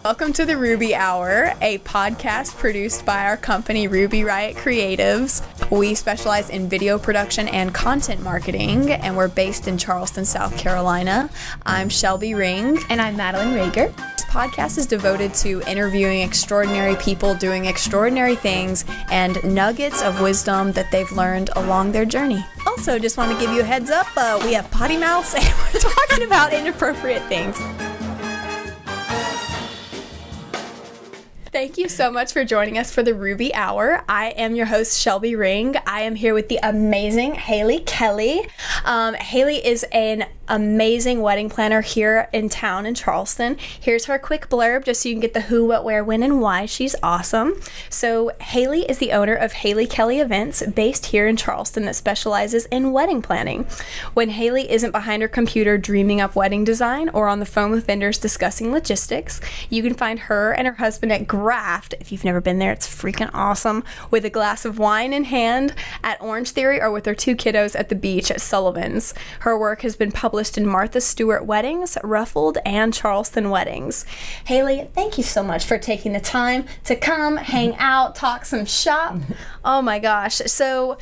Welcome to the Ruby Hour, a podcast produced by our company Ruby Riot Creatives. We specialize in video production and content marketing, and we're based in Charleston, South Carolina. I'm Shelby Ring. And I'm Madeline Rager. This podcast is devoted to interviewing extraordinary people doing extraordinary things and nuggets of wisdom that they've learned along their journey. Also, just want to give you a heads up, we have potty mouths and we're talking about inappropriate things. Thank you so much for joining us for the Ruby Hour. I am your host, Shelby Ring. I am here with the amazing Haley Kelly. Haley is an amazing wedding planner here in town in Charleston. Here's her quick blurb just so you can get the who, what, where, when, and why. She's awesome. So Haley is the owner of Haley Kelly Events based here in Charleston that specializes in wedding planning. When Haley isn't behind her computer dreaming up wedding design or on the phone with vendors discussing logistics, you can find her and her husband at Graft. If you've never been there, it's freaking awesome, with a glass of wine in hand at Orange Theory or with her two kiddos at the beach at Sullivan's. Her work has been published in Martha Stewart Weddings, Ruffled, and Charleston Weddings. Haley, thank you so much for taking the time to come, hang out, talk some shop. Oh my gosh. So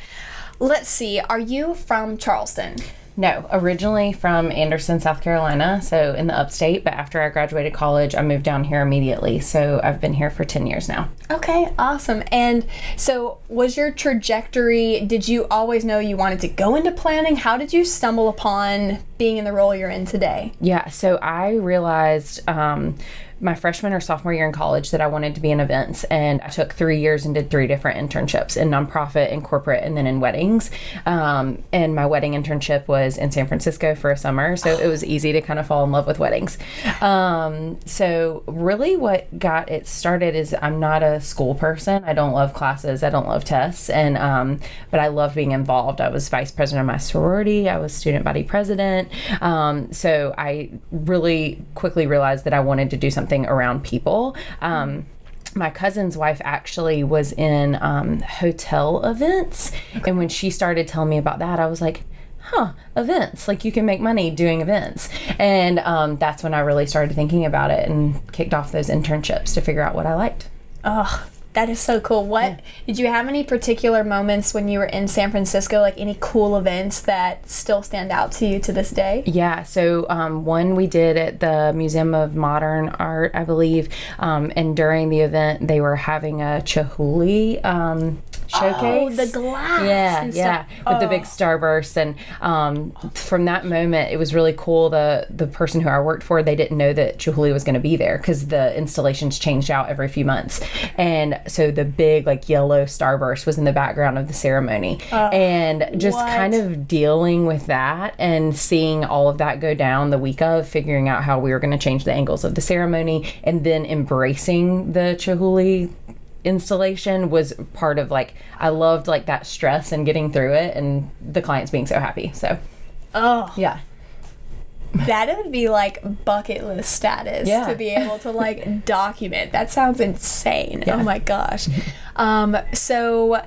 let's see, are you from Charleston? No, originally from Anderson, South Carolina, so in the upstate, but after I graduated college, I moved down here immediately, so I've been here for 10 years now. Okay, awesome. And so was your trajectory, did you always know you wanted to go into planning? How did you stumble upon being in the role you're in today? Yeah, so I realized my freshman or sophomore year in college that I wanted to be in events, and I took 3 years and did 3 different internships in nonprofit, in corporate, and then in weddings. And my wedding internship was in San Francisco for a summer, so it was easy to kind of fall in love with weddings. So really what got it started is I'm not a school person. I don't love classes. I don't love tests. And but I love being involved. I was vice president of my sorority. I was student body president. So I really quickly realized that I wanted to do something around people. My cousin's wife actually was in hotel events. Okay. And when she started telling me about that, I was like, events, like you can make money doing events. And that's when I really started thinking about it and kicked off those internships to figure out what I liked. Oh, that is so cool. Did you have any particular moments when you were in San Francisco, like any cool events that still stand out to you to this day? Yeah, so one we did at the Museum of Modern Art, I believe, and during the event they were having a Chihuly showcase. Oh, the glass. Yeah, with the big starburst. And from that moment, it was really cool. The person who I worked for, they didn't know that Chihuly was going to be there because the installations changed out every few months. And so the big like yellow starburst was in the background of the ceremony. And just kind of dealing with that and seeing all of that go down the week of, figuring out how we were going to change the angles of the ceremony, and then embracing the Chihuly installation was part of like, I loved like that stress and getting through it and the clients being so happy. So yeah, that would be like bucket list status to be able to like document. That sounds insane. Oh my gosh. So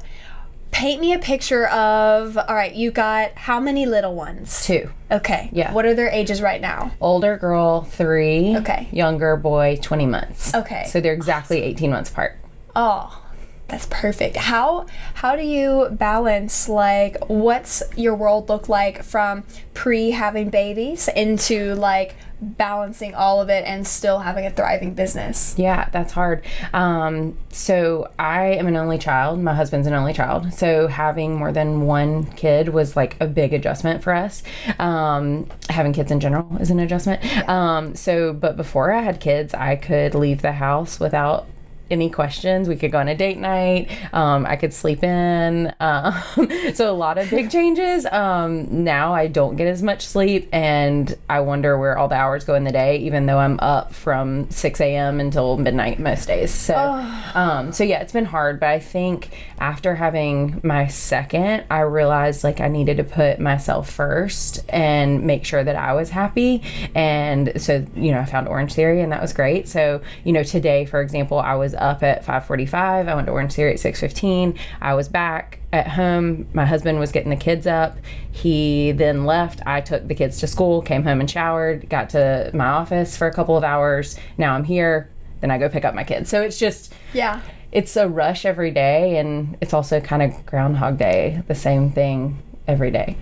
paint me a picture of, all right, you got how many little ones? 2. Okay. Yeah. What are their ages right now? Older girl 3. Okay. Younger boy 20 months. Okay. So they're exactly 18 months apart. Oh, that's perfect. How do you balance, like, what's your world look like from having babies into like balancing all of it and still having a thriving business? Yeah, that's hard. So I am an only child. My husband's an only child. So having more than one kid was like a big adjustment for us. Having kids in general is an adjustment. But before I had kids, I could leave the house without any questions. We could go on a date night. I could sleep in. So a lot of big changes. Now I don't get as much sleep, and I wonder where all the hours go in the day, even though I'm up from 6 a.m. until midnight most days. So yeah, it's been hard. But I think after having my second, I realized like I needed to put myself first and make sure that I was happy. And so, I found Orange Theory, and that was great. So, today, for example, I was up at 5:45. I went to Orange Theory at 6:15. I was back at home. My husband was getting the kids up. He then left. I took the kids to school, came home and showered, got to my office for a couple of hours. Now I'm here then I go pick up my kids. So it's just, Yeah. it's a rush every day, and it's also kind of Groundhog Day, the same thing every day.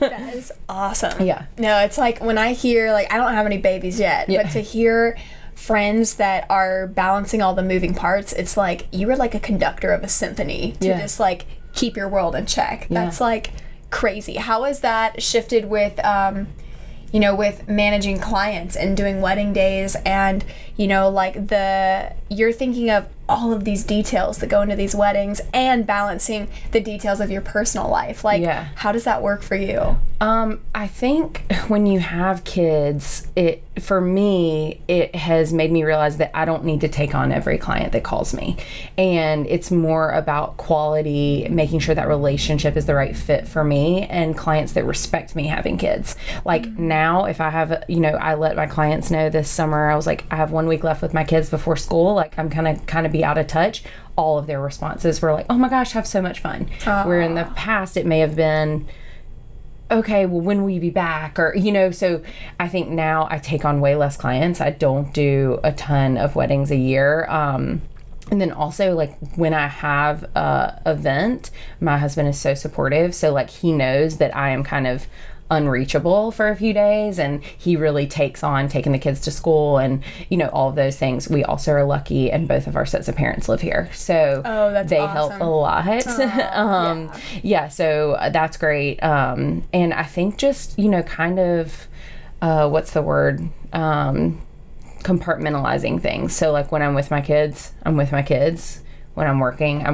That is awesome. Yeah. No, it's like when I hear, like, I don't have any babies yet, Yeah. but to hear friends that are balancing all the moving parts, it's like you were like a conductor of a symphony to Yeah. just like keep your world in check. Yeah. That's like crazy. How has that shifted with with managing clients and doing wedding days, and like you're thinking of all of these details that go into these weddings and balancing the details of your personal life. Like, Yeah. how does that work for you? I think when you have kids, for me, it has made me realize that I don't need to take on every client that calls me. And it's more about quality, making sure that relationship is the right fit for me, and clients that respect me having kids. Like now, if I have, I let my clients know this summer, I was like, I have 1 week left with my kids before school. Like, I'm kind of be out of touch. All of their responses were like, oh my gosh, have so much fun. Where in the past, it may have been, okay, well, when will you be back? Or, so I think now I take on way less clients. I don't do a ton of weddings a year. And then also, like, when I have a event, my husband is so supportive. So, like, he knows that I am kind of unreachable for a few days, and he really takes on taking the kids to school and all of those things. We also are lucky, and both of our sets of parents live here, so that's they awesome. help a lot. So that's great. And I think just kind of what's the word, compartmentalizing things. So like when I'm with my kids, I'm with my kids. When I'm working,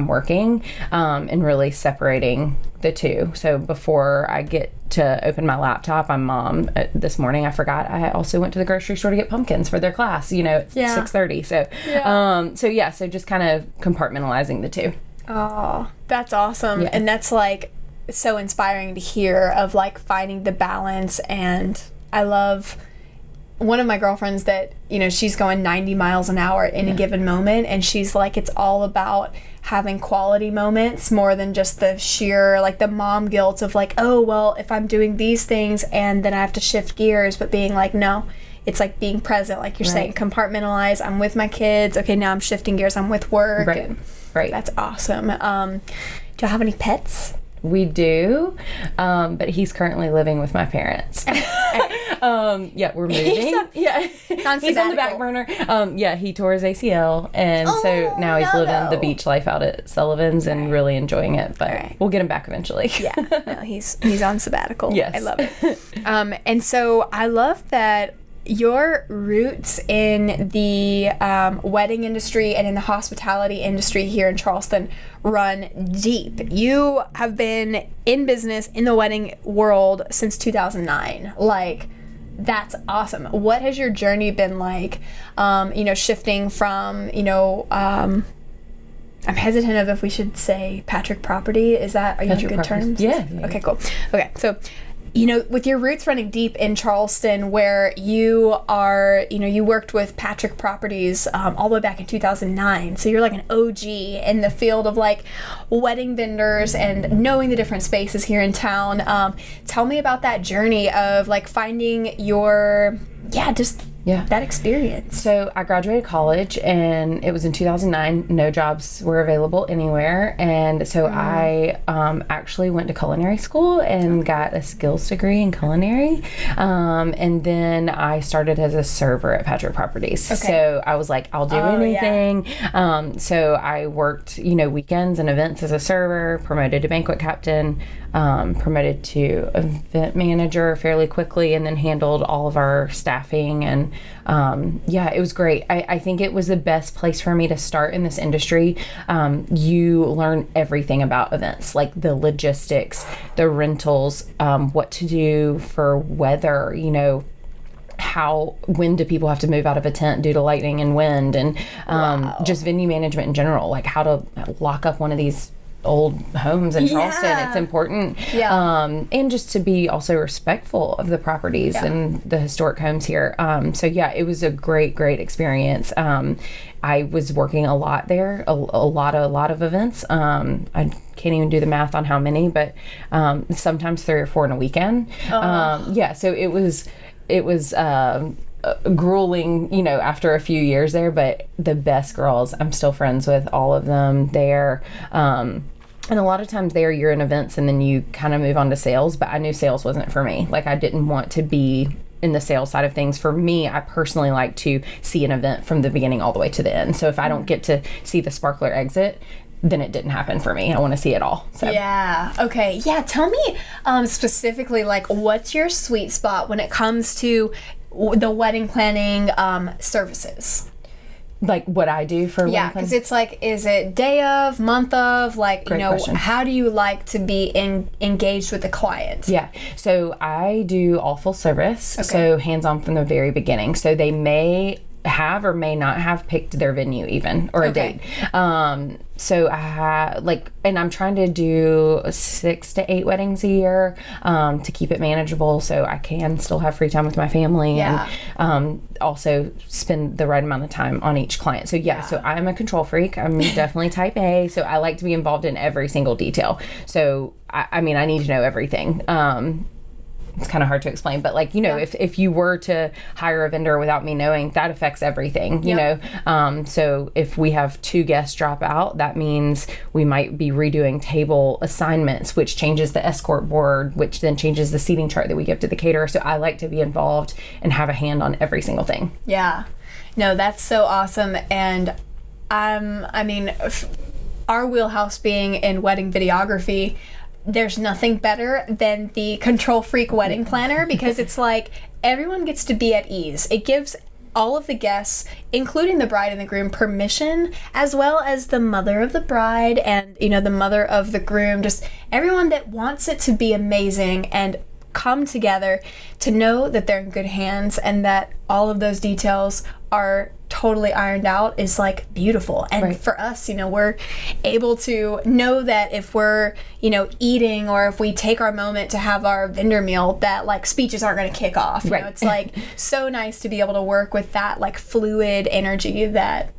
and really separating the two. So before I get to open my laptop, I'm mom. This morning I forgot I also went to the grocery store to get pumpkins for their class, at 6:30. So so just kind of compartmentalizing the two. Oh, that's awesome. Yeah. And that's like so inspiring to hear, of like finding the balance. And I love one of my girlfriends that, she's going 90 miles an hour in a given moment. And she's like, it's all about having quality moments more than just the sheer, like the mom guilt of like, oh, well, if I'm doing these things and then I have to shift gears, but being like, no, it's like being present, like you're saying, compartmentalize. I'm with my kids. Okay, now I'm shifting gears. I'm with work. Right. Right. That's awesome. Do you have any pets? We do, but he's currently living with my parents. We're moving. He's on the back burner. He tore his ACL, and so now he's living the beach life out at Sullivan's and really enjoying it. But we'll get him back eventually. He's on sabbatical. Yes, I love it. And so I love that your roots in the wedding industry and in the hospitality industry here in Charleston run deep. You have been in business in the wedding world since 2009. Like, that's awesome. What has your journey been like, shifting from, I'm hesitant of if we should say Patrick Property. Are you in good terms? Yeah. Okay, cool. Okay, so with your roots running deep in Charleston, where you are, you worked with Patrick Properties all the way back in 2009. So you're like an OG in the field of like wedding vendors and knowing the different spaces here in town. Tell me about that journey of like finding your, that experience. So I graduated college, and it was in 2009. No jobs were available anywhere, and so I actually went to culinary school and got a skills degree in culinary, and then I started as a server at Patrick Properties. Okay. So I was like, I'll do anything. So I worked, weekends and events as a server, promoted to banquet captain, promoted to event manager fairly quickly, and then handled all of our staffing. And it was great. I think it was the best place for me to start in this industry. You learn everything about events, like the logistics, the rentals, what to do for weather, when do people have to move out of a tent due to lightning and wind, and just venue management in general, like how to lock up one of these old homes in Charleston. It's important. And just to be also respectful of the properties and the historic homes here. It was a great experience. I was working a lot there, a lot of events. I can't even do the math on how many, but sometimes 3 or 4 in a weekend. So it was grueling, after a few years there, but the best girls, I'm still friends with all of them there. And a lot of times there you're in events and then you kind of move on to sales, but I knew sales wasn't for me. Like I didn't want to be in the sales side of things. For me, I personally like to see an event from the beginning all the way to the end. So if I don't get to see the sparkler exit, then it didn't happen for me. I want to see it all. So. Yeah. Okay. Yeah. Tell me specifically, like, what's your sweet spot when it comes to the wedding planning services? Like what I do for wedding planning? Because it's like, is it day of, month of, like, Great question. How do you like to be engaged with the client? Yeah. So I do all full service. Okay. So hands-on from the very beginning. So they may have or may not have picked their venue even, or a date. So and I'm trying to do 6 to 8 weddings a year to keep it manageable so I can still have free time with my family and also spend the right amount of time on each client. So so I'm a control freak. I'm definitely type A. So I like to be involved in every single detail. So I mean, I need to know everything. It's kind of hard to explain, but like, if you were to hire a vendor without me knowing, that affects everything, you know? So if we have 2 guests drop out, that means we might be redoing table assignments, which changes the escort board, which then changes the seating chart that we give to the caterer. So I like to be involved and have a hand on every single thing. Yeah. No, that's so awesome. And I mean, our wheelhouse being in wedding videography, there's nothing better than the control freak wedding planner, because it's like everyone gets to be at ease. It gives all of the guests, including the bride and the groom, permission, as well as the mother of the bride and, the mother of the groom, just everyone that wants it to be amazing and come together to know that they're in good hands and that all of those details are totally ironed out is like beautiful. And for us, we're able to know that if we're, eating, or if we take our moment to have our vendor meal, that like speeches aren't going to kick off. It's like so nice to be able to work with that like fluid energy that,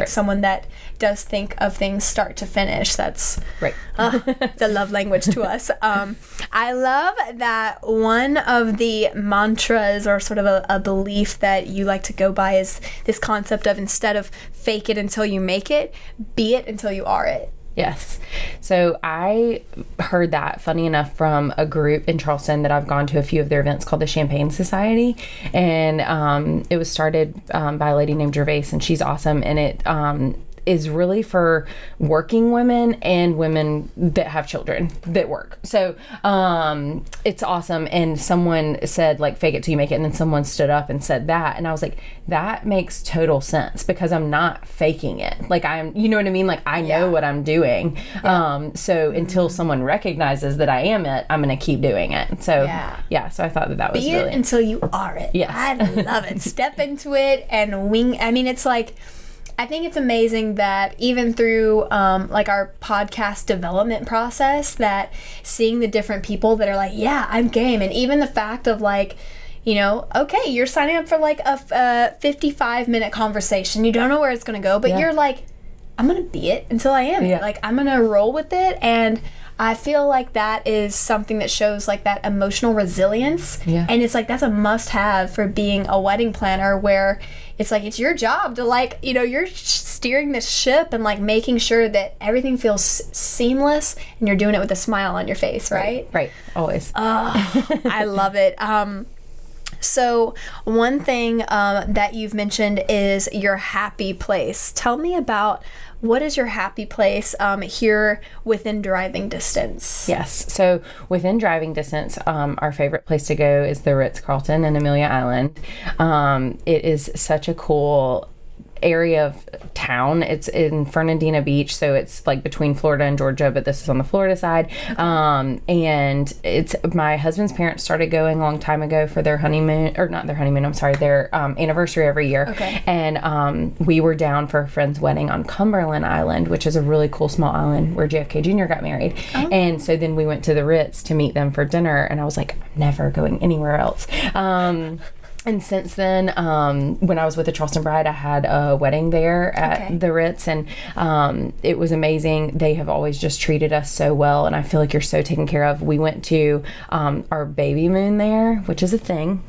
someone that does think of things start to finish. That's it's a love language to us. I love that one of the mantras or sort of a belief that you like to go by is this concept of, instead of fake it until you make it, be it until you are it. Yes. So I heard that, funny enough, from a group in Charleston that I've gone to a few of their events called the Champagne Society. And it was started by a lady named Gervais, and she's awesome. And it is really for working women and women that have children that work. So it's awesome. And someone said, like, fake it till you make it. And then someone stood up and said that. And I was like, that makes total sense, because I'm not faking it. Like, you know what I mean? Like, I know what I'm doing. So until someone recognizes that I am it, I'm going to keep doing it. So so I thought that was Be really... it until you are it. Yes. I love it. Step into it and wing. I mean, it's like, I think it's amazing that even through like our podcast development process, that seeing the different people that are like, yeah, I'm game. And even the fact of like, okay, you're signing up for like a 55-minute conversation. You don't know where it's going to go, but you're like, I'm going to be it until I am it. Like, I'm going to roll with it. And I feel like that is something that shows like that emotional resilience. And it's like, that's a must have for being a wedding planner, where it's like, it's your job to like, you're steering this ship and like making sure that everything feels seamless, and you're doing it with a smile on your face, right? Right. Always. I love it. So one thing that you've mentioned is your happy place. Tell me about, what is your happy place here within driving distance? Yes. So within driving distance, our favorite place to go is the Ritz-Carlton in Amelia Island. It is such a cool area of town. It's in Fernandina Beach, so it's like between Florida and Georgia, but this is on the Florida side. And it's my husband's parents started going a long time ago for their honeymoon, or not their honeymoon, I'm sorry, their anniversary every year. And we were down for a friend's wedding on Cumberland Island, which is a really cool small island where JFK Jr. got married. And so then we went to the Ritz to meet them for dinner, and I was like, I'm never going anywhere else. And since then, when I was with the Charleston Bride, I had a wedding there at the Ritz, and it was amazing. They have always just treated us so well, and I feel like you're so taken care of. We went to our Babymoon there, which is a thing.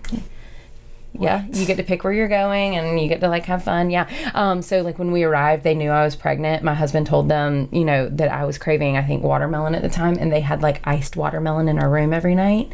Yeah. You get to pick where you're going and you get to like have fun. Yeah. So like when we arrived, they knew I was pregnant. My husband told them, you know, that I was craving, I think, watermelon at the time. And they had like iced watermelon in our room every night.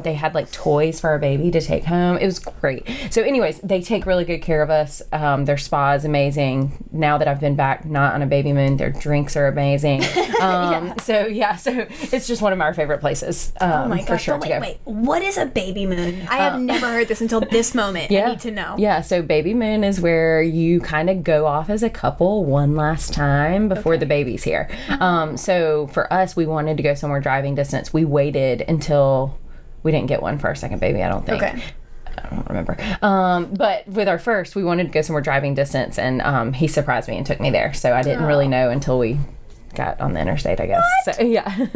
They had like toys for our baby to take home. It was great. So anyways, they take really good care of us. Their spa is amazing. Now that I've been back, not on a baby moon, their drinks are amazing. So it's just one of my favorite places. Oh my for gosh. sure. Wait, what is a baby moon? I have never heard this until this moment. I need to know. Yeah, so baby moon is where you kind of go off as a couple one last time before the baby's here. So for us, we wanted to go somewhere driving distance. We waited until we didn't get one for our second baby, I don't think. Okay. I don't remember. But with our first, we wanted to go somewhere driving distance, and he surprised me and took me there. So I didn't really know until we got on the interstate, I guess. What? So yeah.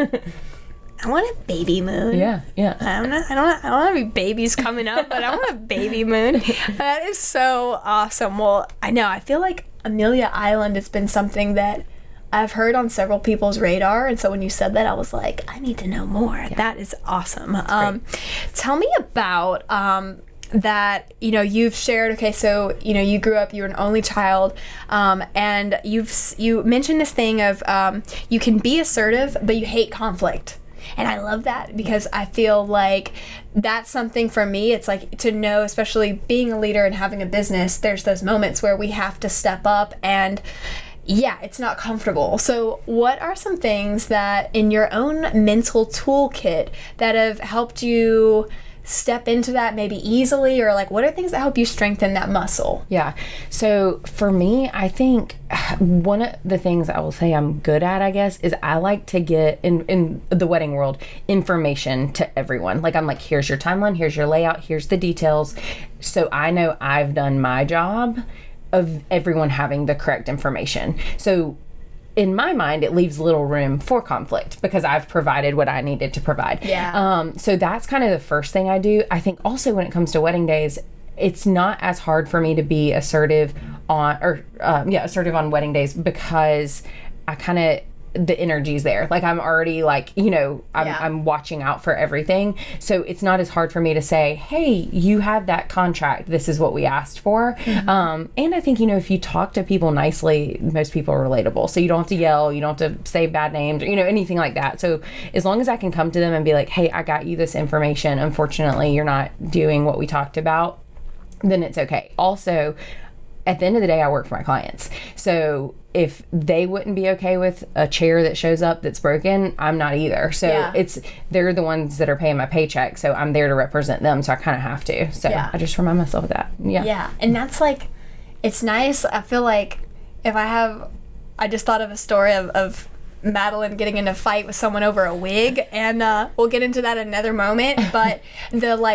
I want a baby moon. Yeah. I don't have any babies coming up, but I want a baby moon. That is so awesome. Well, I know. I feel like Amelia Island has been something that I've heard on several people's radar, and so when you said that, I was like, I need to know more. Yeah. That is awesome. Tell me about that, you know, you've shared, okay, so, you know, you grew up, you were an only child, and you mentioned this thing of you can be assertive, but you hate conflict. And I love that because I feel like that's something for me. It's like to know, especially being a leader and having a business, there's those moments where we have to step up and yeah, it's not comfortable. So what are some things that in your own mental toolkit that have helped you step into that maybe easily, or like what are things that help you strengthen that muscle? Yeah. So for me, I think one of the things I will say I'm good at, I guess, is I like to get in the wedding world information to everyone. Like I'm like, here's your timeline, here's your layout, here's the details. So I know I've done my job of everyone having the correct information. So in my mind, it leaves little room for conflict because I've provided what I needed to provide. Yeah. So that's kind of the first thing I do. I think also when it comes to wedding days, it's not as hard for me to be assertive on wedding days because I kind of, the energy's there. Like I'm already like, you know, I'm watching out for everything. So it's not as hard for me to say, hey, you had that contract. This is what we asked for. Mm-hmm. And I think, you know, if you talk to people nicely, most people are relatable. So you don't have to yell, you don't have to say bad names, or, you know, anything like that. So as long as I can come to them and be like, hey, I got you this information. Unfortunately, you're not doing what we talked about, then it's okay. Also, at the end of the day, I work for my clients. So if they wouldn't be okay with a chair that shows up that's broken, I'm not either. So they're the ones that are paying my paycheck. So I'm there to represent them. So I kind of have to. So I just remind myself of that. Yeah. Yeah. And that's like, it's nice. I feel like I just thought of a story of Madeline getting in a fight with someone over a wig, and we'll get into that in another moment. But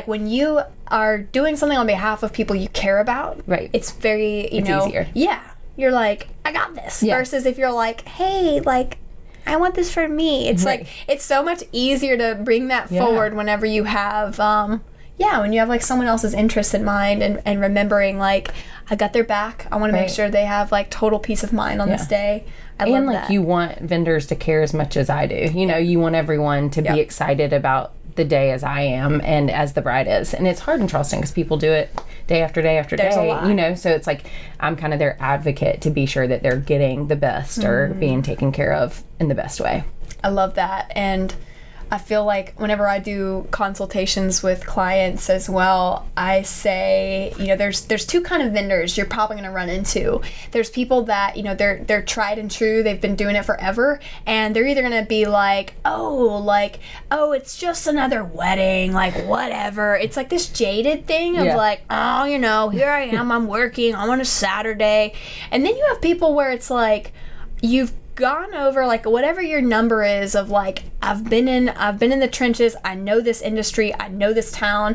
when you are doing something on behalf of people you care about, right? It's very it's easier. Yeah, you're like, I got this. Yeah. Versus if you're like, hey, like, I want this for me. It's like it's so much easier to bring that forward whenever you have when you have like someone else's interest in mind and remembering like I got their back. I want to make sure they have like total peace of mind on this day. I love that. You want vendors to care as much as I do. You know, you want everyone to be excited about the day as I am and as the bride is. And it's hard in Charleston because people do it day after day after There's day. A lot. You know, so it's like I'm kind of their advocate to be sure that they're getting the best or being taken care of in the best way. I love that. And I feel like whenever I do consultations with clients as well, I say, you know, there's two kind of vendors you're probably going to run into. There's people that, you know, they're tried and true. They've been doing it forever. And they're either going to be like, oh, it's just another wedding, like whatever. It's like this jaded thing of like, oh, you know, here I am, I'm working, I'm on a Saturday. And then you have people where it's like, you've gone over like whatever your number is of like I've been in the trenches, I know this industry, I know this town,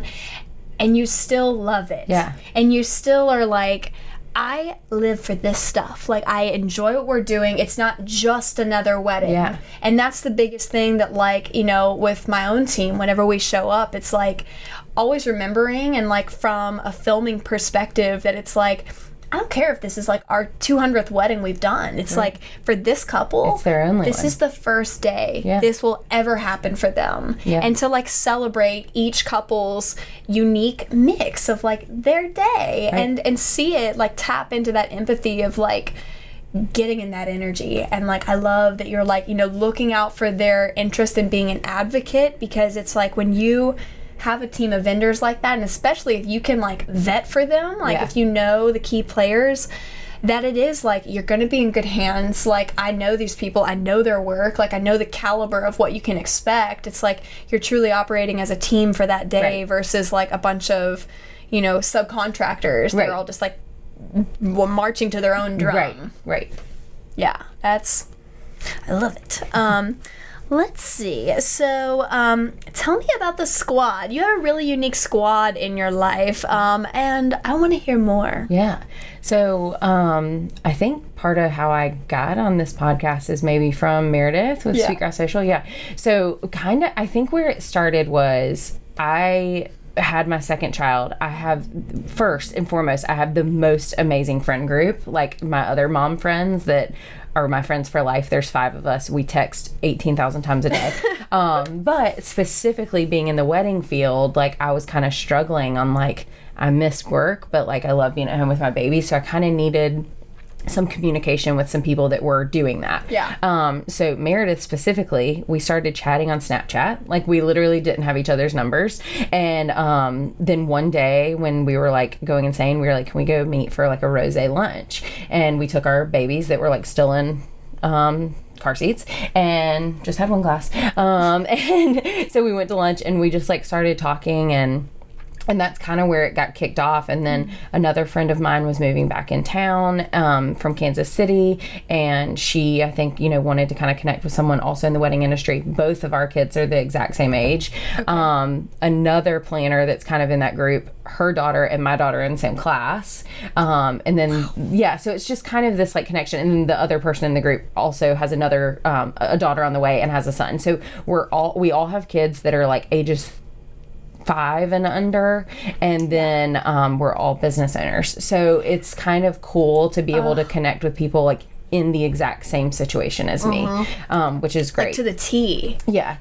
and you still love it. Yeah. And you still are like, I live for this stuff. Like I enjoy what we're doing. It's not just another wedding. Yeah. And that's the biggest thing that like, you know, with my own team, whenever we show up, it's like always remembering and like from a filming perspective that it's like I don't care if this is like our 200th wedding we've done. It's like for this couple, it's their only this one. is the first day this will ever happen for them. And to like celebrate each couple's unique mix of like their day and see it, like tap into that empathy of like getting in that energy. And like I love that you're like, you know, looking out for their interest in being an advocate, because it's like when you have a team of vendors like that, and especially if you can like vet for them, like if you know the key players, that it is like you're going to be in good hands. Like I know these people, I know their work, like I know the caliber of what you can expect. It's like you're truly operating as a team for that day versus like a bunch of, you know, subcontractors that are all just like marching to their own drum. Yeah, I love it. Let's see. So, tell me about the squad. You have a really unique squad in your life, and I want to hear more. Yeah. So, I think part of how I got on this podcast is maybe from Meredith with Sweetgrass Social. Yeah. So, kind of, I think where it started was I had my second child. I have, first and foremost, I have the most amazing friend group, like my other mom friends that are my friends for life. There's 5 of us. We text 18,000 times a day. But specifically being in the wedding field, like I was kind of struggling on like, I missed work, but like I love being at home with my baby. So I kind of needed some communication with some people that were doing that. Yeah. So Meredith specifically, we started chatting on Snapchat. Like we literally didn't have each other's numbers. And then one day when we were like going insane, we were like, can we go meet for like a rosé lunch? And we took our babies that were like still in car seats and just had one glass. And so we went to lunch and we just like started talking, and that's kind of where it got kicked off. And then another friend of mine was moving back in town from Kansas City. And she, I think, you know, wanted to kind of connect with someone also in the wedding industry. Both of our kids are the exact same age. Okay. Another planner that's kind of in that group, her daughter and my daughter are in the same class. And then, so it's just kind of this like connection. And then the other person in the group also has another, a daughter on the way and has a son. So we all have kids that are like ages 5 and under, and then we're all business owners. So it's kind of cool to be able to connect with people like in the exact same situation as me, which is great. Like to the T. Yeah.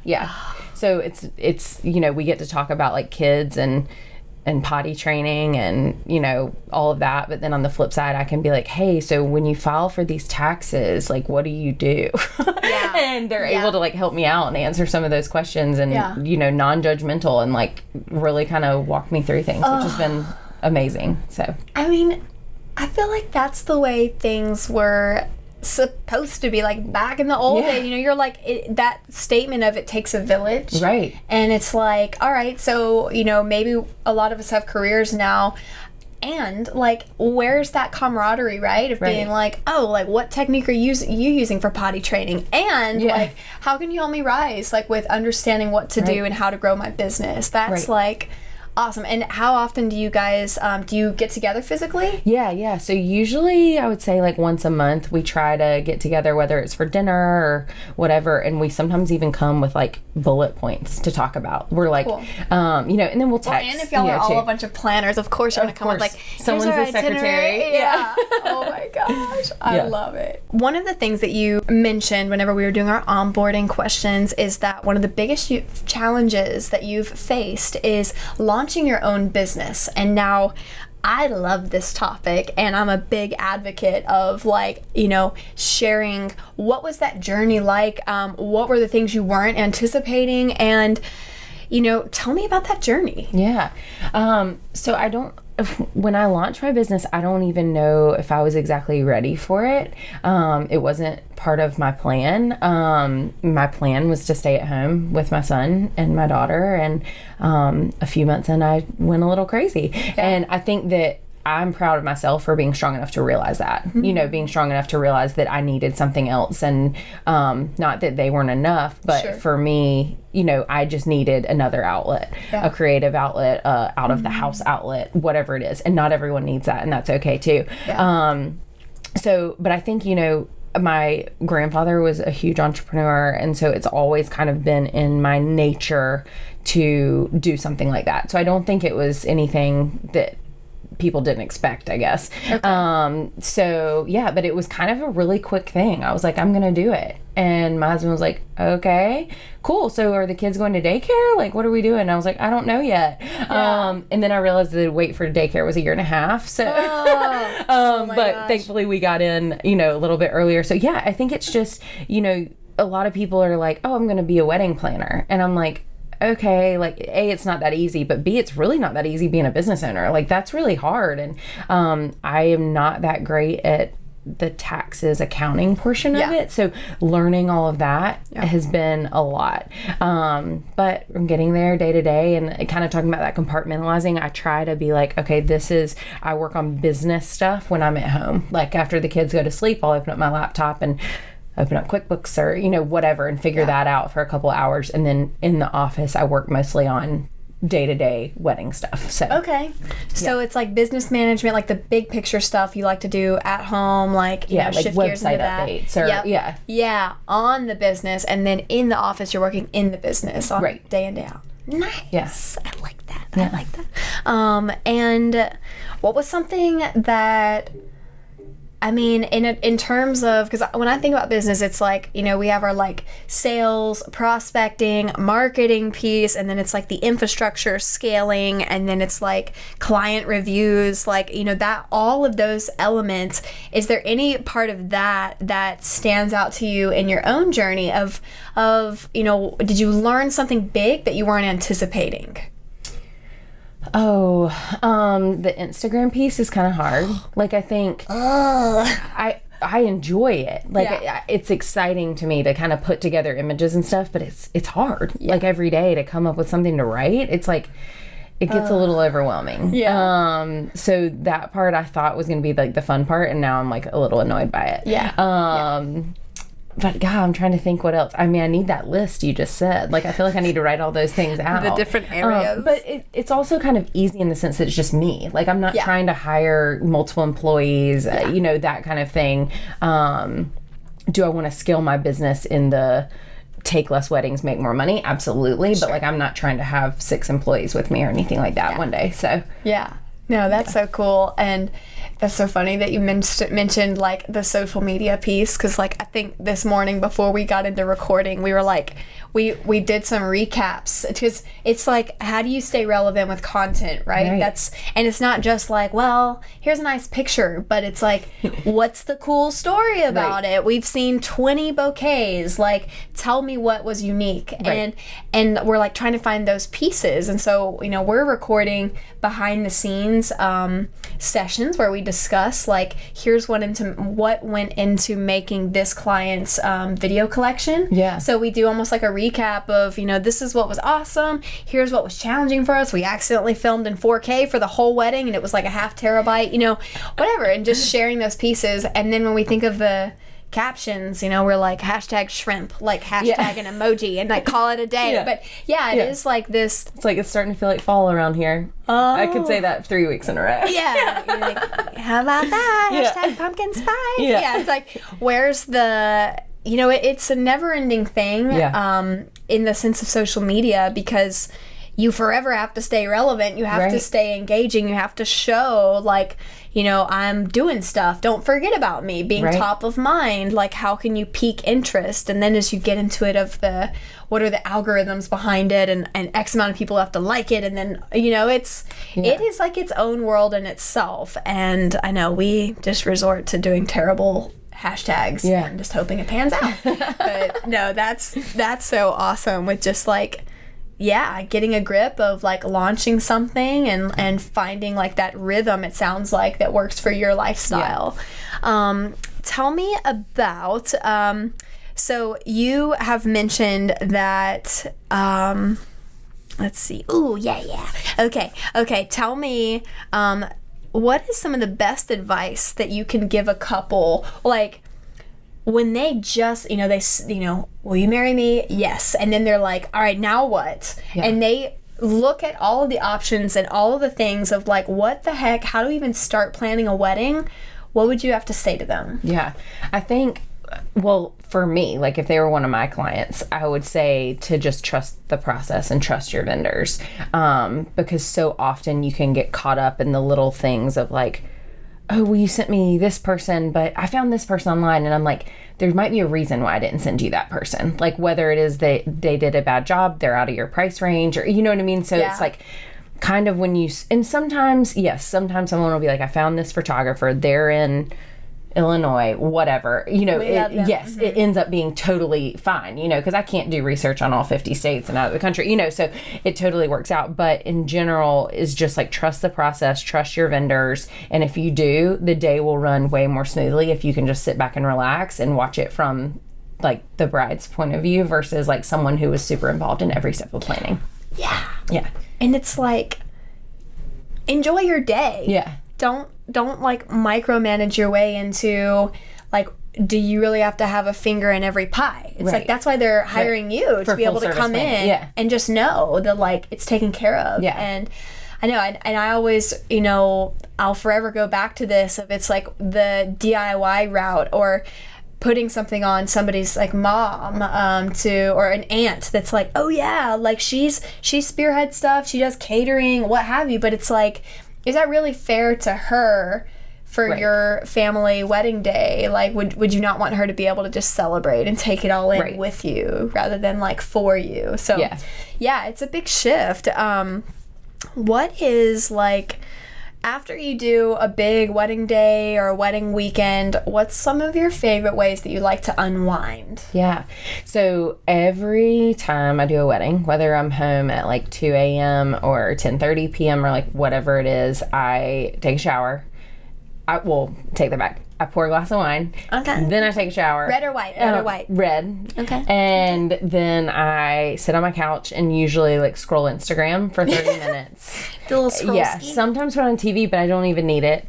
So it's you know, we get to talk about like kids and potty training and, you know, all of that. But then on the flip side, I can be like, hey, so when you file for these taxes, like, what do you do? And they're able to like help me out and answer some of those questions and, you know, non-judgmental and like really kind of walk me through things, which has been amazing. So, I mean, I feel like that's the way things were supposed to be, like back in the old day. You know, you're like that statement of it takes a village, right? And it's like, all right, so you know, maybe a lot of us have careers now, and like where's that camaraderie, right, of being like, oh, like what technique are you using for potty training, and like how can you help me rise like with understanding what to do and how to grow my business. That's like awesome. And how often do you guys do you get together physically? Yeah. So usually I would say like once a month we try to get together, whether it's for dinner or whatever, and we sometimes even come with like bullet points to talk about. We're like you know, and then we'll text. Well, and if y'all are all a bunch of planners, of course you're gonna come with like someone's the secretary. Yeah. Oh my gosh. I love it. One of the things that you mentioned whenever we were doing our onboarding questions is that one of the biggest challenges that you've faced is launching your own business. And now I love this topic, and I'm a big advocate of like, you know, sharing what was that journey like, what were the things you weren't anticipating, and you know, tell me about that journey. So when I launched my business, I don't even know if I was exactly ready for it. It wasn't part of my plan. My plan was to stay at home with my son and my daughter, and a few months in, I went a little crazy. And I think that I'm proud of myself for being strong enough to realize that, you know, being strong enough to realize that I needed something else, and not that they weren't enough, but for me, you know, I just needed another outlet, a creative outlet, out of the house outlet, whatever it is. And not everyone needs that, and that's okay too. But I think, you know, my grandfather was a huge entrepreneur, and so it's always kind of been in my nature to do something like that. So I don't think it was anything that people didn't expect, I guess. Okay. So yeah, but it was kind of a really quick thing. I was like, I'm gonna do it. And my husband was like, okay, cool. So are the kids going to daycare? Like, what are we doing? And I was like, I don't know yet. Yeah. And then I realized the wait for daycare was 1.5 years. So, but gosh. thankfully we got in, you know, a little bit earlier. So yeah, I think it's just, you know, a lot of people are like, oh, I'm going to be a wedding planner. And I'm like, okay, like A, it's not that easy, but B, it's really not that easy being a business owner. Like that's really hard. And I am not that great at the taxes accounting portion of it. So learning all of that has been a lot. But I'm getting there day to day, and kind of talking about that compartmentalizing. I try to be like, okay, I work on business stuff when I'm at home. Like after the kids go to sleep, I'll open up my laptop and open up QuickBooks or, you know, whatever, and figure that out for a couple hours. And then in the office, I work mostly on day-to-day wedding stuff. So okay, so it's like business management, like the big picture stuff you like to do at home, like you know, like shift gears into website that. updates or yeah, on the business, and then in the office you're working in the business on day in day out. Nice. I like that. I like that. And what was something that, I mean, in terms of, because when I think about business, it's like, you know, we have our like sales, prospecting, marketing piece, and then it's like the infrastructure scaling, and then it's like client reviews, like, you know, that all of those elements. Is there any part of that stands out to you in your own journey of, you know, did you learn something big that you weren't anticipating? Oh, the Instagram piece is kind of hard. Like, I think I enjoy it. Like, it's exciting to me to kind of put together images and stuff, but it's hard. Like every day to come up with something to write. It's like, it gets a little overwhelming. So that part I thought was going to be like the fun part, and now I'm like a little annoyed by it. But God, I'm trying to think what else. I mean, I need that list you just said. Like, I feel like I need to write all those things out. The different areas. But it's also kind of easy in the sense that it's just me. Like, I'm not trying to hire multiple employees, you know, that kind of thing. Do I want to scale my business in the take less weddings, make more money? Absolutely. But like, I'm not trying to have 6 employees with me or anything like that one day. So no, that's so cool. And that's so funny that you mentioned like the social media piece, because like I think this morning before we got into recording, we were like, we did some recaps, because it's like, how do you stay relevant with content, right? And it's not just like, well, here's a nice picture, but it's like, what's the cool story about it? We've seen 20 bouquets, like tell me what was unique. And we're like trying to find those pieces. And so, you know, we're recording behind the scenes sessions where we discuss like, here's what went into making this client's video collection. So we do almost like a recap of, you know, this is what was awesome, here's what was challenging for us, we accidentally filmed in 4K for the whole wedding and it was like a 0.5 terabyte, you know, whatever, and just sharing those pieces. And then when we think of the captions, you know, we're like hashtag shrimp, like hashtag an emoji, and like call it a day. But it is like this, it's like it's starting to feel like fall around here. I could say that 3 weeks in a row. You're like, how about that? Hashtag pumpkin spice. It's like, where's the, you know, it's a never-ending thing in the sense of social media, because you forever have to stay relevant. You have to stay engaging. You have to show, like, you know, I'm doing stuff. Don't forget about me. Being top of mind. Like, how can you pique interest? And then as you get into it of what are the algorithms behind it, and X amount of people have to like it. And then, you know, it is like its own world in itself. And I know we just resort to doing terrible hashtags and just hoping it pans out. But no, that's so awesome with just like, getting a grip of like launching something and finding like that rhythm, it sounds like, that works for your lifestyle. Tell me about, so you have mentioned that, let's see. Ooh, Okay. Tell me, what is some of the best advice that you can give a couple, like, when they just, you know, will you marry me? Yes. And then they're like, all right, now what? And they look at all of the options and all of the things of like, what the heck? How do we even start planning a wedding? What would you have to say to them? I think Well, for me, like if they were one of my clients, I would say to just trust the process and trust your vendors. Because so often you can get caught up in the little things of like, oh, well, you sent me this person, but I found this person online. And I'm like, there might be a reason why I didn't send you that person. Like whether it is they did a bad job, they're out of your price range, or you know what I mean? So it's like kind of when you, and sometimes, yes, sometimes someone will be like, I found this photographer, they're in Illinois, whatever, you know, it ends up being totally fine, you know, because I can't do research on all 50 states and out of the country, you know, so it totally works out. But in general is just like trust the process, trust your vendors. And if you do, the day will run way more smoothly if you can just sit back and relax and watch it from like the bride's point of view versus like someone who was super involved in every step of planning. Yeah. And it's like, enjoy your day. Yeah. Don't like micromanage your way into like, do you really have to have a finger in every pie? It's like, that's why they're hiring you to be able to come in and just know that like it's taken care of. Yeah. And I know, and I always, you know, I'll forever go back to this if it's like the DIY route or putting something on somebody's like mom or an aunt that's like, oh yeah, like she spearheads stuff, she does catering, what have you, but it's like, is that really fair to her for your family wedding day? Like, would you not want her to be able to just celebrate and take it all in with you rather than like for you? So yeah, it's a big shift. What is like, after you do a big wedding day or a wedding weekend, what's some of your favorite ways that you like to unwind? Yeah. So every time I do a wedding, whether I'm home at like 2 a.m. or 10:30 p.m. or like whatever it is, I take a shower. I will take that back. I pour a glass of wine. Okay. Then I take a shower. Red or white? Red or white? Red. Okay. And then I sit on my couch and usually like scroll Instagram for 30 minutes. The little scroll ski? Sometimes put on TV, but I don't even need it.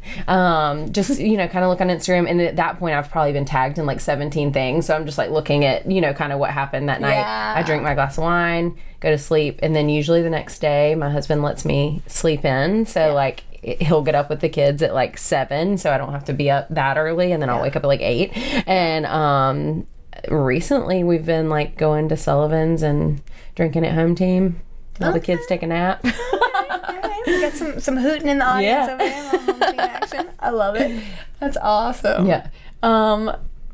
Just, you know, kind of look on Instagram. And at that point, I've probably been tagged in like 17 things. So I'm just like looking at, you know, kind of what happened that night. Yeah. I drink my glass of wine, go to sleep. And then usually the next day, my husband lets me sleep in. So like, he'll get up with the kids at like 7, so I don't have to be up that early, and then I'll wake up at like 8. And recently we've been like going to Sullivan's and drinking at home team. All the kids take a nap. Okay. We got some hooting in the audience over there. A little home team action. I love it. That's awesome. Yeah.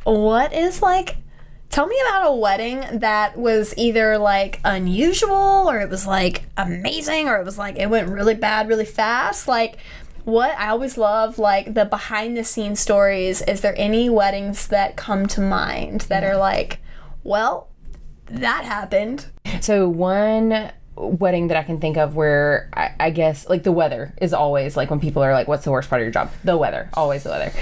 What is like, tell me about a wedding that was either like unusual or it was like amazing or it was like it went really bad really fast. Like, what I always love like the behind the scenes stories. Is there any weddings that come to mind that are like, well, that happened? So one wedding that I can think of where I guess like the weather is always like when people are like, what's the worst part of your job? The weather. Always the weather.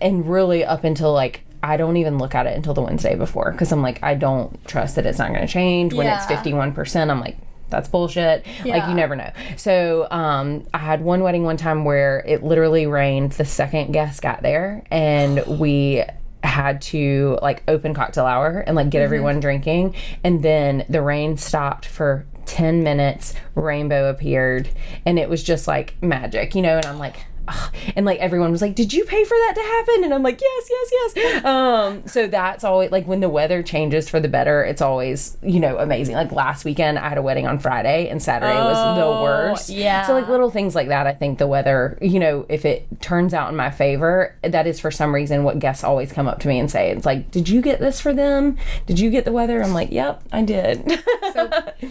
And really up until like, I don't even look at it until the Wednesday before because I'm like, I don't trust that it's not going to change. When it's 51%, I'm like, that's bullshit. Like, you never know. So I had one wedding one time where it literally rained the second guest got there, and we had to like open cocktail hour and like get everyone drinking, and then the rain stopped for 10 minutes, rainbow appeared, and it was just like magic, you know. And I'm like, ugh. And like everyone was like, did you pay for that to happen? And I'm like, yes. So that's always like when the weather changes for the better, it's always, you know, amazing. Like last weekend I had a wedding on Friday and Saturday was the worst. Yeah. So like little things like that, I think the weather, you know, if it turns out in my favor, that is for some reason what guests always come up to me and say. It's like, did you get this for them? Did you get the weather? I'm like, yep, I did. So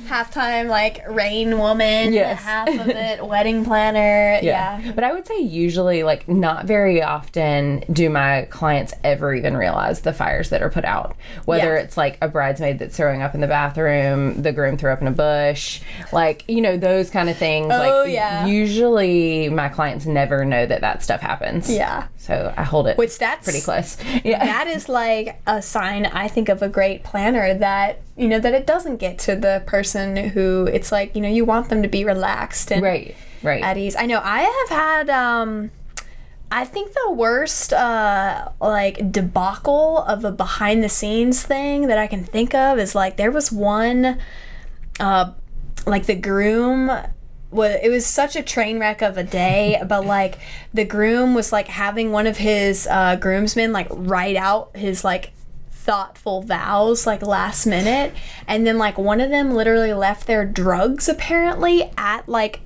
halftime like rain woman, yes. half of it wedding planner. Yeah. But I would say usually like not very often do my clients ever even realize the fires that are put out, whether it's like a bridesmaid that's throwing up in the bathroom, the groom threw up in a bush, like, you know, those kind of things. Usually my clients never know that stuff happens. So I hold it pretty close. That is like a sign, I think, of a great planner, that, you know, that it doesn't get to the person who it's like, you know, you want them to be relaxed and right at ease. I know I have had I think the worst like debacle of a behind the scenes thing that I can think of is like there was one like the groom it was such a train wreck of a day, but like the groom was like having one of his groomsmen like write out his like thoughtful vows like last minute, and then like one of them literally left their drugs apparently at like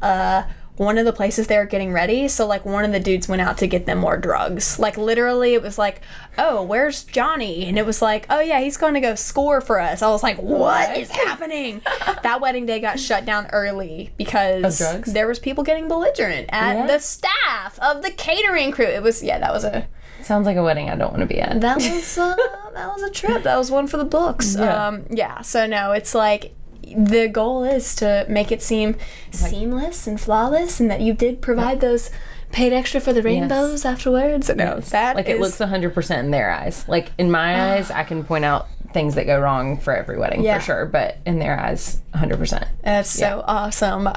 one of the places they were getting ready. So like one of the dudes went out to get them more drugs. Like literally it was like, oh, where's Johnny? And it was like, oh yeah, he's going to go score for us. I was like, what is happening? That wedding day got shut down early because there was people getting belligerent at the staff of the catering crew. It was, that was a... Sounds like a wedding I don't want to be at. That was a trip. That was one for the books. So no, it's like the goal is to make it seem seamless and flawless, and that you did provide those paid extra for the rainbows afterwards. No, that like it looks 100% in their eyes. Like in my eyes, I can point out things that go wrong for every wedding for sure, but in their eyes, 100%. That's so awesome.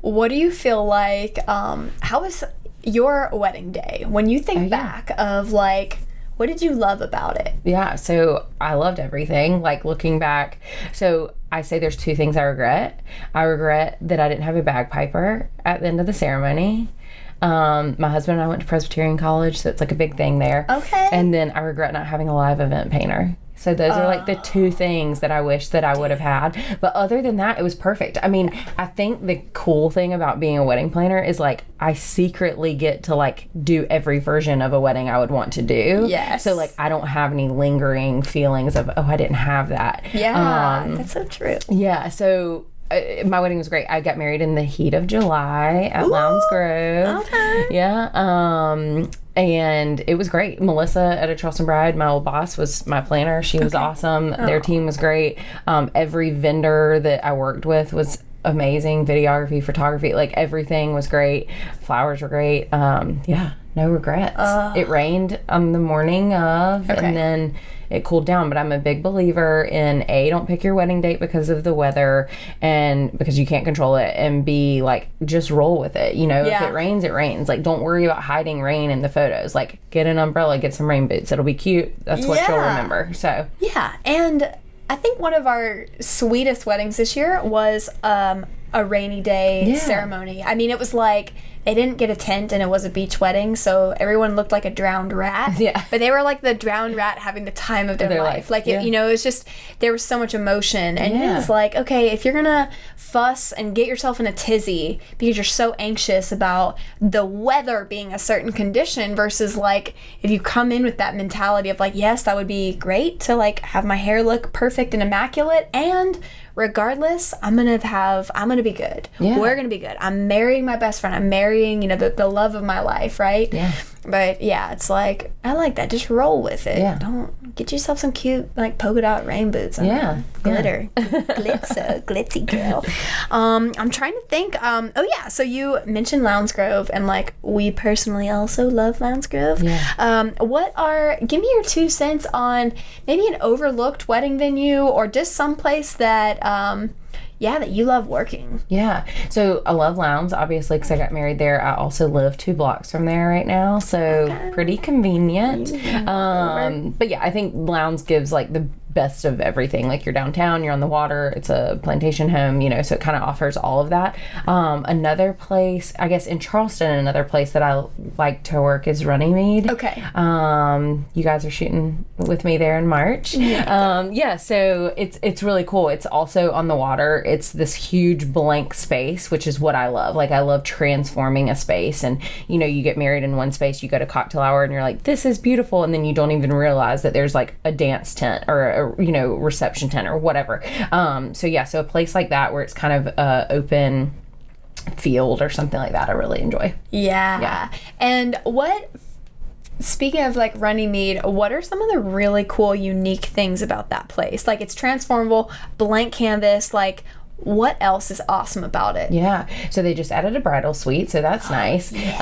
What do you feel like? How was your wedding day when you think back of like? What did you love about it? Yeah, so I loved everything. Like looking back, so I say there's two things I regret. I regret that I didn't have a bagpiper at the end of the ceremony. My husband and I went to Presbyterian College, so it's like a big thing there. Okay. And then I regret not having a live event painter. So those are like the two things that I wish that I would have had. But other than that, it was perfect. I mean, I think the cool thing about being a wedding planner is like I secretly get to like do every version of a wedding I would want to do. Yes. So like I don't have any lingering feelings of, oh, I didn't have that. Yeah, that's so true. Yeah, so... my wedding was great. I got married in the heat of July at Lowndes Grove. Okay. Yeah. And it was great. Melissa at a Charleston Bride, my old boss, was my planner. She was awesome. Their team was great. Every vendor that I worked with was amazing. Videography, photography, like everything was great. Flowers were great. No regrets. It rained on the morning of, and then it cooled down. But I'm a big believer in don't pick your wedding date because of the weather and because you can't control it, and B, like just roll with it. You know, if it rains, it rains. Like don't worry about hiding rain in the photos. Like get an umbrella, get some rain boots. It'll be cute. That's what you'll remember. So and I think one of our sweetest weddings this year was a rainy day ceremony. I mean, it was like they didn't get a tent and it was a beach wedding, so everyone looked like a drowned rat. Yeah. But they were like the drowned rat having the time of their life. Like, it, you know, it was just, there was so much emotion. And it was like, okay, if you're going to fuss and get yourself in a tizzy because you're so anxious about the weather being a certain condition versus like, if you come in with that mentality of like, yes, that would be great to like have my hair look perfect and immaculate, and regardless, I'm gonna be good. We're gonna be good. I'm marrying my best friend. I'm marrying, the love of my life, right? Yeah. But it's like, I like that. Just roll with it. Yeah. Don't get yourself some cute like polka dot rain boots. Glitter, glitzy girl. I'm trying to think. So you mentioned Lowndes Grove, and like we personally also love Lowndes Grove. Give me your 2 cents on maybe an overlooked wedding venue or just someplace that that you love working. Yeah. So I love Lowndes, obviously, because I got married there. I also live 2 blocks from there right now, so pretty convenient. But yeah, I think Lowndes gives like the best of everything. Like you're downtown, you're on the water, it's a plantation home, so it kind of offers all of that. Another place, I guess in Charleston, another place that I like to work is Runnymede. Okay. You guys are shooting with me there in March. So it's really cool. It's also on the water. It's this huge blank space, which is what I love. Like I love transforming a space, and you get married in one space, you go to cocktail hour and you're like, this is beautiful, and then you don't even realize that there's like a dance tent or a reception tent or whatever. So a place like that where it's kind of open field or something like that, I really enjoy. And speaking of like Runnymede, what are some of the really cool, unique things about that place? Like it's transformable, blank canvas, like what else is awesome about it? Yeah. So they just added a bridal suite, so that's nice. Yes.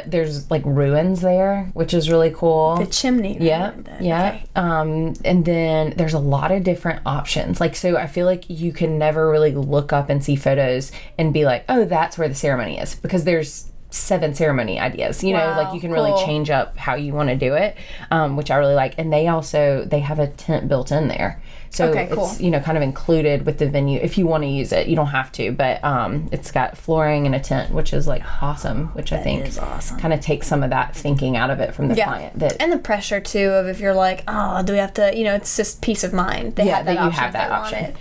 There's like ruins there, which is really cool. The chimney. Yeah. Okay. And then there's a lot of different options. Like, so I feel like you can never really look up and see photos and be like, oh, that's where the ceremony is, because there's 7 ceremony ideas, you know, Wow, like you can cool. really change up how you want to do it, which I really like. And they have a tent built in there. So Okay, cool. it's, you know, kind of included with the venue if you want to use it. You don't have to, but it's got flooring and a tent, which is like awesome, which I think is awesome. kind of takes some of that thinking out of it from the client. And the pressure too of if you're like, oh, do we have to, you know, it's just peace of mind. They have that you option have if that they want option. it.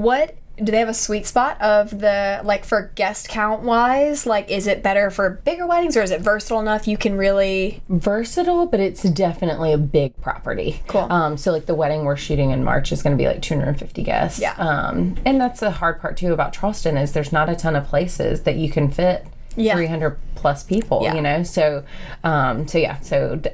Right. Do they have a sweet spot of the, like, for guest count wise? Like, is it better for bigger weddings, or is it versatile enough you can really... Versatile, but it's definitely a big property. Cool. So, like, the wedding we're shooting in March is going to be, like, 250 guests. Yeah. And that's the hard part, too, about Charleston is there's not a ton of places that you can fit 300 plus people, you know? So I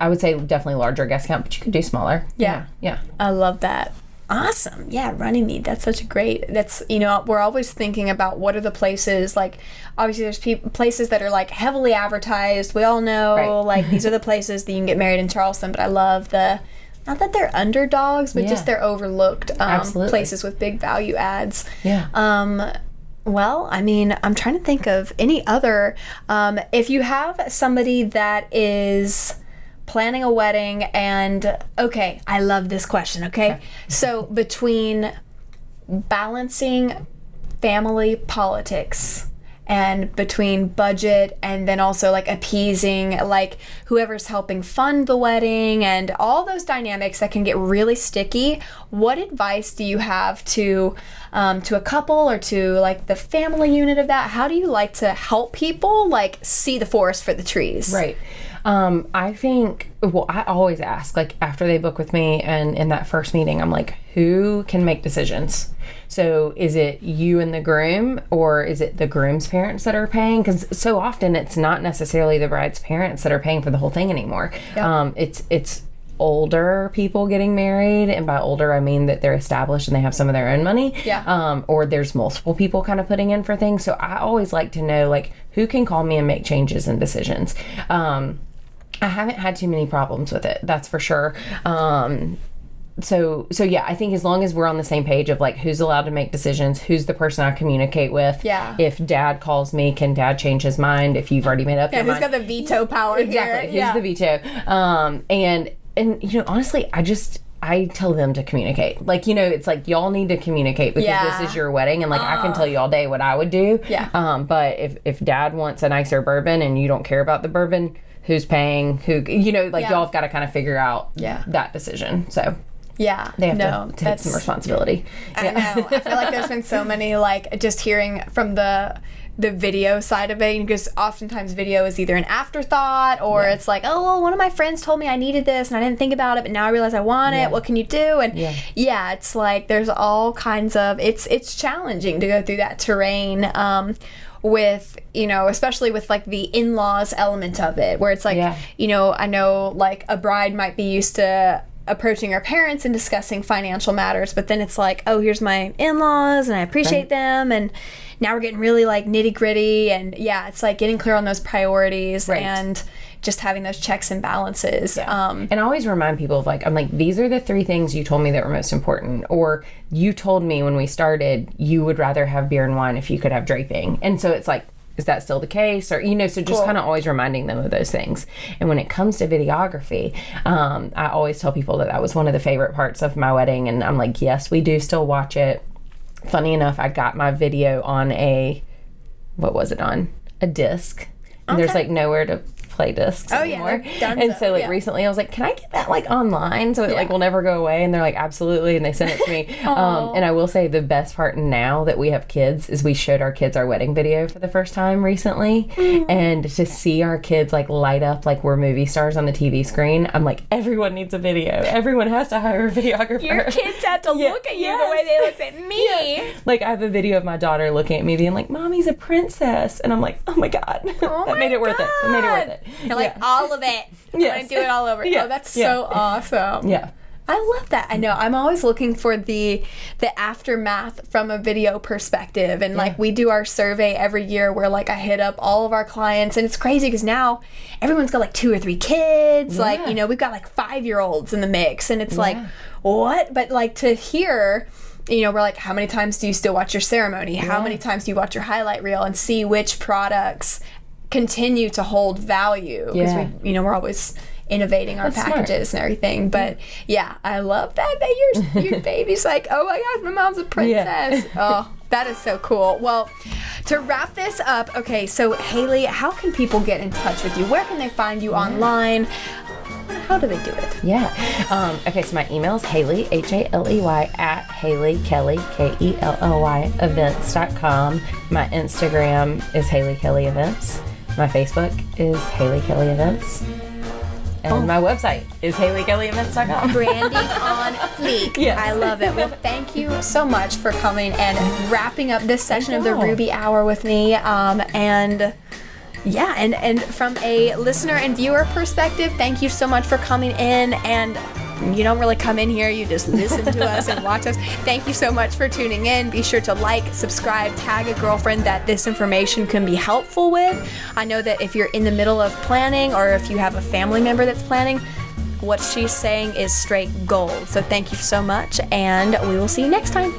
would say definitely larger guest count, but you could do smaller. Yeah. Yeah. I love that. Awesome. Yeah, Runnymede. That's such a great, you know, we're always thinking about what are the places, like, obviously there's places that are, like, heavily advertised. We all know, like, these are the places that you can get married in Charleston, but I love not that they're underdogs, but just they're overlooked places with big value adds. Yeah. Well, I mean, I'm trying to think of any other, if you have somebody that is planning a wedding and, okay, I love this question, okay? So between balancing family politics and between budget and then also like appeasing like whoever's helping fund the wedding and all those dynamics that can get really sticky, what advice do you have to a couple or to like the family unit of that? How do you like to help people like see the forest for the trees? Right. I think, well, I always ask, like, after they book with me and in that first meeting, I'm like, who can make decisions? So is it you and the groom, or is it the groom's parents that are paying? Because so often it's not necessarily the bride's parents that are paying for the whole thing anymore. Yep. It's older people getting married, and by older I mean that they're established and they have some of their own money. Yeah. Or there's multiple people kind of putting in for things. So I always like to know, like, who can call me and make changes and decisions. I haven't had too many problems with it, that's for sure. So yeah, I think as long as we're on the same page of like who's allowed to make decisions, who's the person I communicate with. Yeah. If dad calls me, can dad change his mind if you've already made up your mind? Who's got the veto power exactly. here? Who's the veto? And you know, honestly, I tell them to communicate. Like, you know, it's like y'all need to communicate because this is your wedding, and like I can tell you all day what I would do. Yeah. But if dad wants a nicer bourbon and you don't care about the bourbon, who's paying? Who, you know, like y'all have got to kind of figure out that decision. So yeah, they have to take some responsibility. I know. I feel like there's been so many, like, just hearing from the video side of it, because oftentimes video is either an afterthought or it's like, oh, well, one of my friends told me I needed this and I didn't think about it, but now I realize I want it. What can you do? And it's like there's all kinds of, it's challenging to go through that terrain with, you know, especially with like the in-laws element of it, where it's like, you know, I know like a bride might be used to approaching her parents and discussing financial matters, but then it's like, oh, here's my in-laws and I appreciate them, and now we're getting really like nitty-gritty, and it's like getting clear on those priorities and just having those checks and balances. And I always remind people of like, I'm like, these are the 3 things you told me that were most important, or you told me when we started you would rather have beer and wine if you could have draping. And so it's like, is that still the case? Or, you know, so just kind of always reminding them of those things. And when it comes to videography, I always tell people that was one of the favorite parts of my wedding. And I'm like, yes, we do still watch it. Funny enough, I got my video on a disc. And there's like nowhere to play discs anymore. And so like recently I was like, can I get that like online so it like will never go away? And they're like, absolutely. And they sent it to me. And I will say the best part now that we have kids is we showed our kids our wedding video for the first time recently. And to see our kids like light up like we're movie stars on the TV screen, I'm like, everyone needs a video. Everyone has to hire a videographer. Your kids have to look at you the way they looked at me. Like I have a video of my daughter looking at me being like, Mommy's a princess. And I'm like, oh my God. That made it worth it. It made it worth it. You're like, all of it. I'm going to do it all over. Oh, that's so awesome. Yeah. I love that. I know. I'm always looking for the aftermath from a video perspective. And like we do our survey every year where like I hit up all of our clients, and it's crazy because now everyone's got like 2 or 3 kids. Like, you know, we've got like 5-year-olds in the mix, and it's like, what? But like to hear we're like, how many times do you still watch your ceremony? How many times do you watch your highlight reel, and see which products continue to hold value? Because we're always innovating our packages and everything. But yeah, I love that your baby's like, oh my gosh, my mom's a princess. Oh, that is so cool. Well, to wrap this up, okay, so Haley, how can people get in touch with you? Where can they find you online? How do they do it? Yeah. Okay, so my email is Haley, Haley, at Haley Kelly, Kelly, events.com. My Instagram is Haley Kelly Events. My Facebook is Haley Kelly Events. And my website is HaleyKellyEvents.com. Branding on fleek. Yes. I love it. Well, thank you so much for coming and wrapping up this session of the Ruby Hour with me. And from a listener and viewer perspective, thank you so much for coming in. And you don't really come in here, you just listen to us and watch us. Thank you so much for tuning in. Be sure to like, subscribe, tag a girlfriend that this information can be helpful with. I know that if you're in the middle of planning, or if you have a family member that's planning, what she's saying is straight gold. So thank you so much, and we will see you next time.